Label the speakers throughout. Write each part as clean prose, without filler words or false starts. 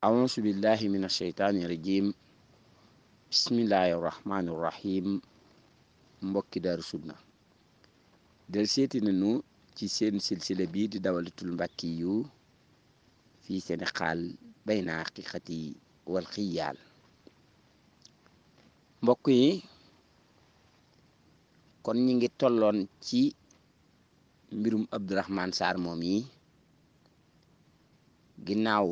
Speaker 1: أعوذ بالله من الشيطان الرجيم بسم الله الرحمن الرحيم mbokki Daaru Sunna del seeti nañu ci seen silsila bii di dawalatul mbàkki yu fii Sénégal bayna haqiqati wal xiyaal mbokk yi kon ñi ngi tolloon ci mbirum Abdourahmane Sarr moom yi ginnaaw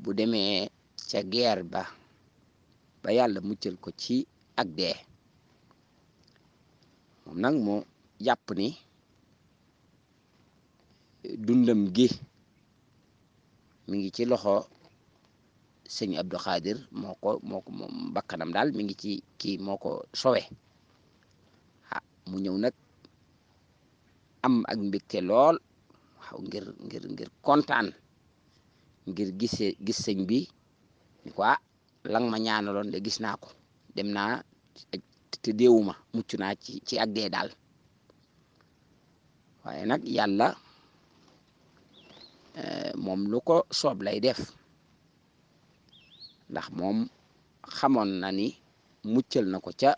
Speaker 1: bu demee ca guerre ba yàlla muccal ko ci ak dee moom nag mu jàpp ni dundam gi mi ngi ci loxo sëñ Abdou Khadir moo ko moom bakkanam daal mi ngi ci kii moo ko sowe mu ñëw nag am ak mbégte lool waaw ngir kontaan ngir gis sëñ bi ni ko lang ma ñaanaloon de gis naa ko dem naa te deewuma mucc naa ci ak dee daal waaye nag yàlla moom lu ko soob lay def ndax moom xamoon na ni muccal na ko ca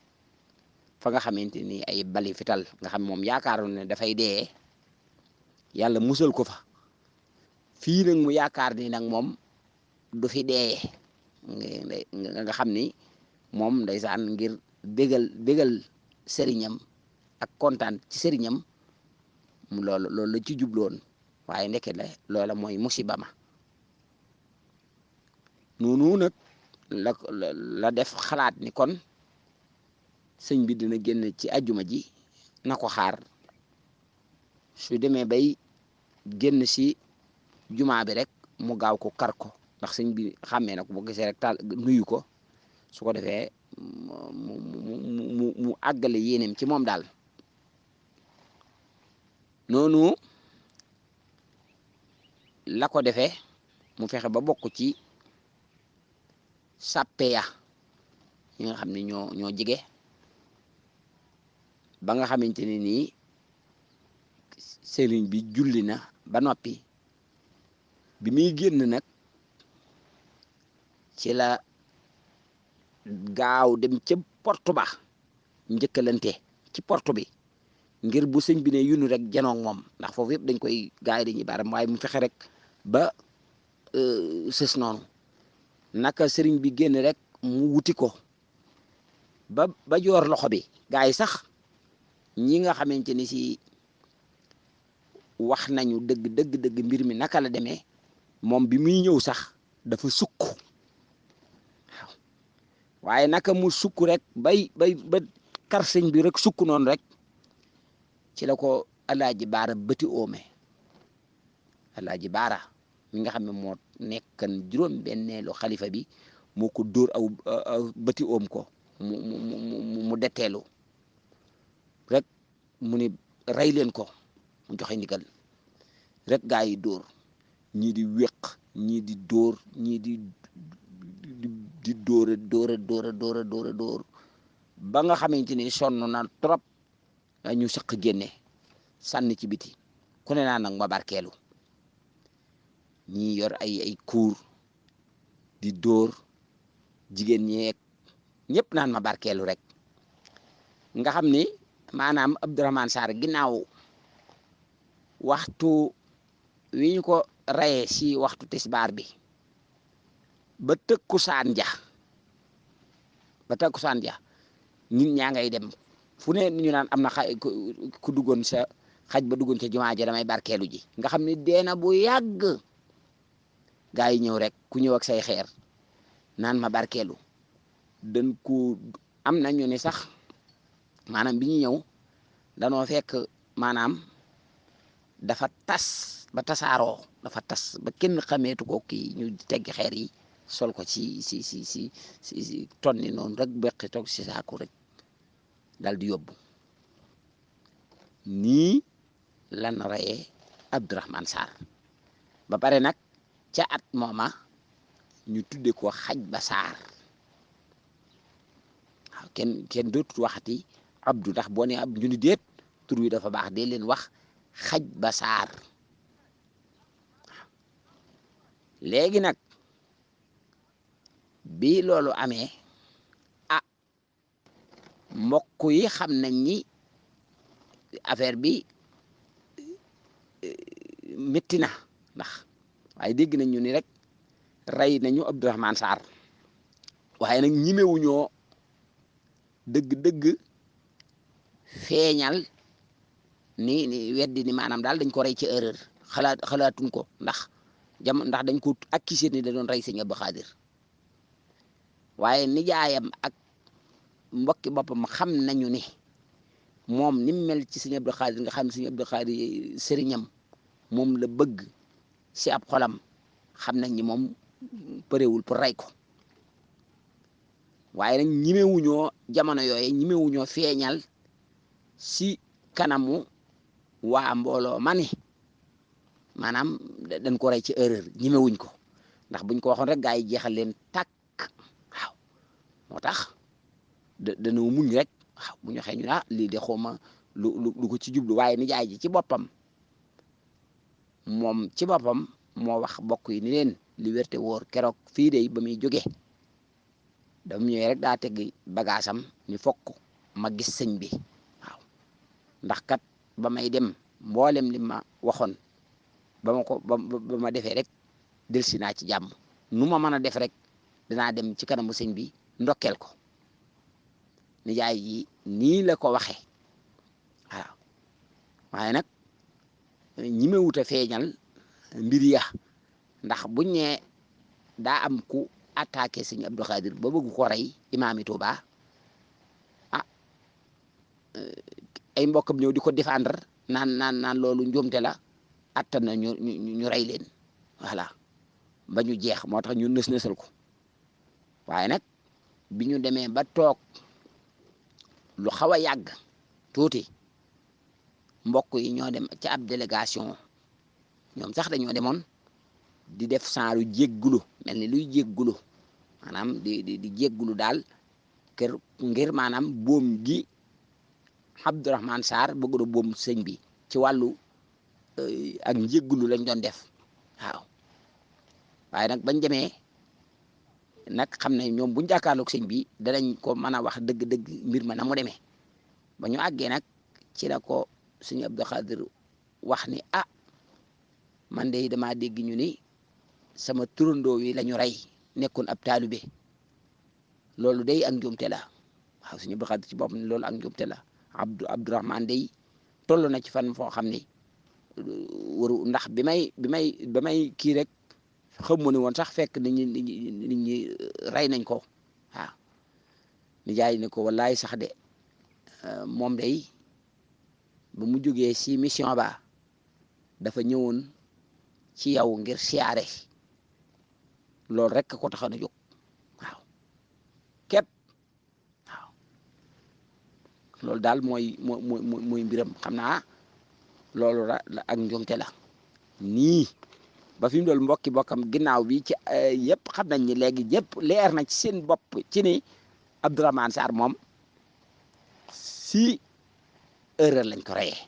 Speaker 1: fa nga xamante ni ay bali fital nga xam moom yaakaaroon ne dafay dee yàlla musal ko fa fii nag mu yaakaar ni nag moom du fi dee nga xam ni moom ndeysaan ngir bégal sëriñam ak kontaan ci sëriñam mu loolu la ci jubloon waaye ndeke loola mooy musiba ma noonu nag la def xalaat ni kon sëñ bi dina génn ci ajjuma ji na ko xaar su demee bay génn si jumaa bi rek mu gaaw ko kar ko ndax sëñ bi xàmmee na ko boo gisee rek taal nuyu ko su ko defee mu àggale yéeneem ci moom daal noonu la ko defee mu fexe ba bokk ci sàppe ya yi nga xam ne ñoo jige ba nga xamante ne nii sëriñ bi julli na ba noppi bi muy génn nag ci la gaaw dem ca porte ba njëkkalante ci porte bi ngir bu sëñ bi ne yunu rek janoog moom ndax foofu yëpp dañ koy gaay dañuy baaram waaye mu fexe rek ba sës noonu naka sëriñ bi génn rek mu wuti ko ba joor loxo bi gaay yi sax ñi nga xamante ni si wax nañu dëgg mbir mi naka la demee moom bi muy ñëw sax dafa sukk waaw waaye naka mu sukk rek ba kar sëñ bi rek sukk noonu rek ci la ko alaaji baara bëti oome alaaji baara mi nga xam ne moo nekkan juróom benneelu xalifa bi moo ko dóor aw bëti oom ko mu detteelu rek mu ni rey leen ko mu joxe ndigal rek gaa yi dóor ñii di wéq ñii di dóor ñii di dóor ba nga xamante ni sonn na trop ñu sëq génne sànni ci biti ku ne naa nag ma barkeelu ñii yor ay kuur di dóor jigéen ñeeg ñëpp naan ma barkeelu rek nga xam ni maanaam Abdourahmane Sarr ginnaaw waxtu wi ñu ko rayee si waxtu tisbaar bi ba tëkkusaan ja nit ñaa ngay dem fu ne ñu naan am na ku duggoon sa xaj ba duggoon ca jumaa ja damay barkeelu ji nga xam ne deena bu yàgg gaa yi ñëw rek ku ñëw ak say xeer naan ma barkeelu dañ ko am na ñu ne sax maanaam bi ñu ñëw danoo fekk maanaam dafa tas ba tasaaroo dafa tas ba kenn xameetu ko kii ñu teggi xeer yi sol ko ci tonni noonu rek beqi toog si saaku rek dal di yóbbu nii lan rayee Abdourahmane Sarr ba pare nag ca at mooma ñu tudde ko xaj ba Sarr waaw kenn dootut waxati Abdou ndax boo ne ab ñu ni déet tur wi dafa baax dee leen wax xaj ba Sarr léegi nag bi loolu amee ah mbokk yi xam nañ ni affaire bi métti na ndax waaye dégg nañ ñu ni rek rey nañu Abdourahmane Sarr waaye nag ñimewuñoo dëgg-dëgg feeñal ni weddi ni maanaam daal dañ ko rey ci erreur xalaatuñ ko ndax ndax dañ ko accusé ni da doon rey sëñ Abdou Khadir waaye nijaayam ak mbokki boppam xam nañu ni moom ni mu mel ci sëñ Abdou Khadir nga xam ne sëñ Abdou Khadir sëriñam moom la bëgg si ab xolam xam nañ ni moom përewul pour rey ko waaye nag ñimewuñoo jamono yooye ñimewuñoo feeñal si kanamu waa mbooloo ma ni maanaam dañ ko rey ci erreur ñimewuñ ko ndax buñ ko waxoon rek gaa yi jeexal leen tàkk waaw moo tax dañoo muñ rek waaw bu ñu waxee ñu lii de xawma lu ko ci jublu waaye nijaay ji ci boppam moom ci boppam moo wax bokk yi ni leen li wérte wóor keroog fii de ba muy jóge dama ñëwee rek daa teggi bagaasam ni fokk ma gis sëñ bi waaw ndax kat ba may dem mboolem li ma waxoon ba ma defee rek delsi naa ci jàmm nu ma mën a def rek danaa dem ci kanamu sëñ bi ndokkeel ko nijaay ji nii la ko waxe waaw waaye nag ñi ma wut a feeñal mbir ya ndax buñ ne daa am ku attaqué sëñ Abdou Khadir ba bëgg ko rey imaami Touba ah ay mbokkam ñëw di ko défendre naan loolu njuumte la attan na ñu rey leen voilà ba ñu jeex moo tax ñu nësal ko waaye nag bi ñu demee ba toog lu xaw a yàgg tuuti mbokk yi ñoo dem ci ab délégation ñoom sax dañoo demoon di def saaru jéggulu mel ni luy jéggulu maanaam di jéggulu daal ngir maanaam boom gi Abdourahmane Sarr bëgg na boom sëñ bi ci wàllu ak njéggulu lañ doon def waaw waaye nag bañ demee nag xam ne ñoom buñ jàkkaarloog sëñ bi danañ ko mën a wax dëgg-dëgg mbir ma na mu demee ba ñu àggee nag ci la ko sëñ Abdou Khadir wax ni man de dama dégg ñu ni sama turandoo wi la ñu rey nekkoon ab taalibe loolu day ak njuumte la waaw sëñ Abdou Khadir ci boppam ne loolu ak njuumte la Abdourahmane day toll na ci fan foo xam ni waru ndax bi may kii rek xamu ni woon sax fekk nit ñi rey nañ ko waaw nijaay ne ko wallaay sax de moom day ba mu jógee si mission ba dafa ñëwoon ci yow ngir siyaare loolu rek ko taxoon a jóg waaw képp waaw loolu daal mooy mbiram xam naa loolu la ak njuumte la nii ba fi mu doon mbokki bokkam ginnaaw bi ci yëpp xam nañ ni léegi ñëpp leer na ci seen bopp ci ni Abdourahmane Sarr moom si erreur lañ ko reyee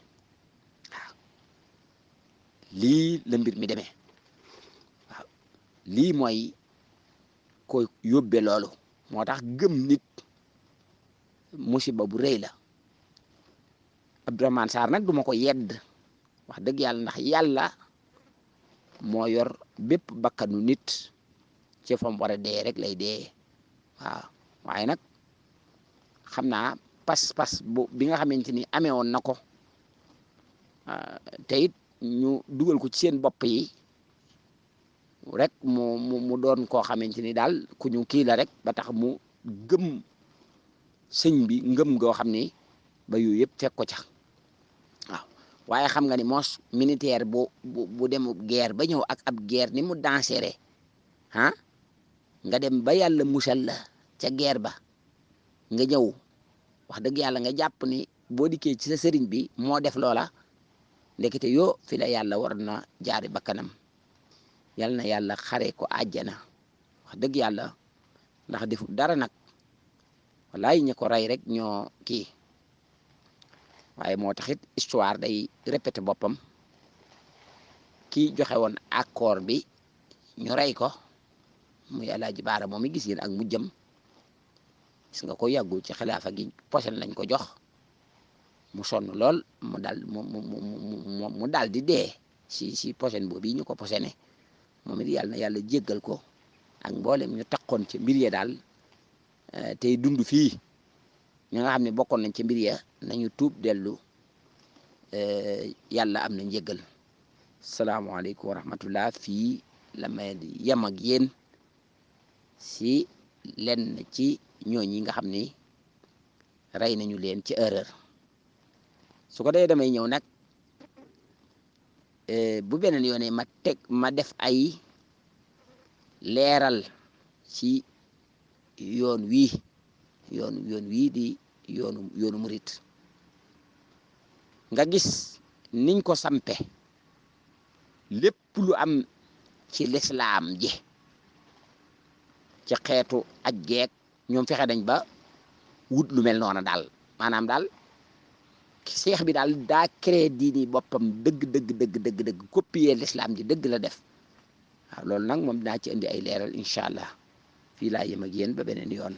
Speaker 1: waaw lii la mbir mi demee waaw lii mooy ko yóbbe loolu moo tax gëm nit musiba bu rëy la Abdourahmane Sarr nag duma ko yedd wax dëgg yàlla ndax yàlla moo yor bépp bakkanu nit ci fam war a dee rek lay dee waaw waaye nag xam naa pas-pas bi nga xamante ni amee woon na ko te it ñu dugal ko ci seen bopp yi rek mu doon koo xamante ni daal ku ñu kii la rek ba tax mu gëm sëñ bi ngëm goo xam ni ba yooyu yëpp fekk ko ca waaw waaye xam nga ni moos militaire bu demu guerre ba ñëw ak ab guerre ni mu dangeré nga dem ba yàlla musal la ca guerre ba nga ñëw wax dëgg yàlla nga jàpp ni boo dikkee ci sa sëriñ bi moo def loola ndekete yoo fi la yàlla war na jaari bakkanam yal na yàlla xare ko àjjana wax dëgg yàlla ndax defu dara nag wallaay ñi ko rey rek ñoo kii waaye moo taxit histoire day répété boppam kii joxe woon accord bi ñu rey ko muy Alaaji Baara moom mi gis yéen ak mu jëm gis nga ko yàggul ci xilaafa gi posen lañ ko jox mu sonn lool mu daal di dee si posen boobu yi ñu ko posene moom it yàlla na yàlla jéggal ko ak mboolem ñu takkoon ci mbir ya daal tey dund fii ñi nga xam ne bokkoon nañ ci mbir ya nañu tuub dellu yàlla am na njéggal. salaamaaleykum wa rahmatullah. fii la may yem ak yéen si lenn ci ñooñi nga xam ni rey nañu leen ci erreur su ko dee damay ñëw nag bu beneen yoone ma def ay leeral ci yoon wii di yoonu murit nga gis niñ ko sampe lépp lu am ci lislaam ji ci xeetu aj geek ñoom fexe dañ ba wut lu mel noona daal maanaam daal seex bi daal daa créé diini boppam dëgg copier l'islam ji dëgg la def waaw loolu nag moom dinaa ci indi ay leeral incha allah fii laa yem ak yéen ba beneen yoon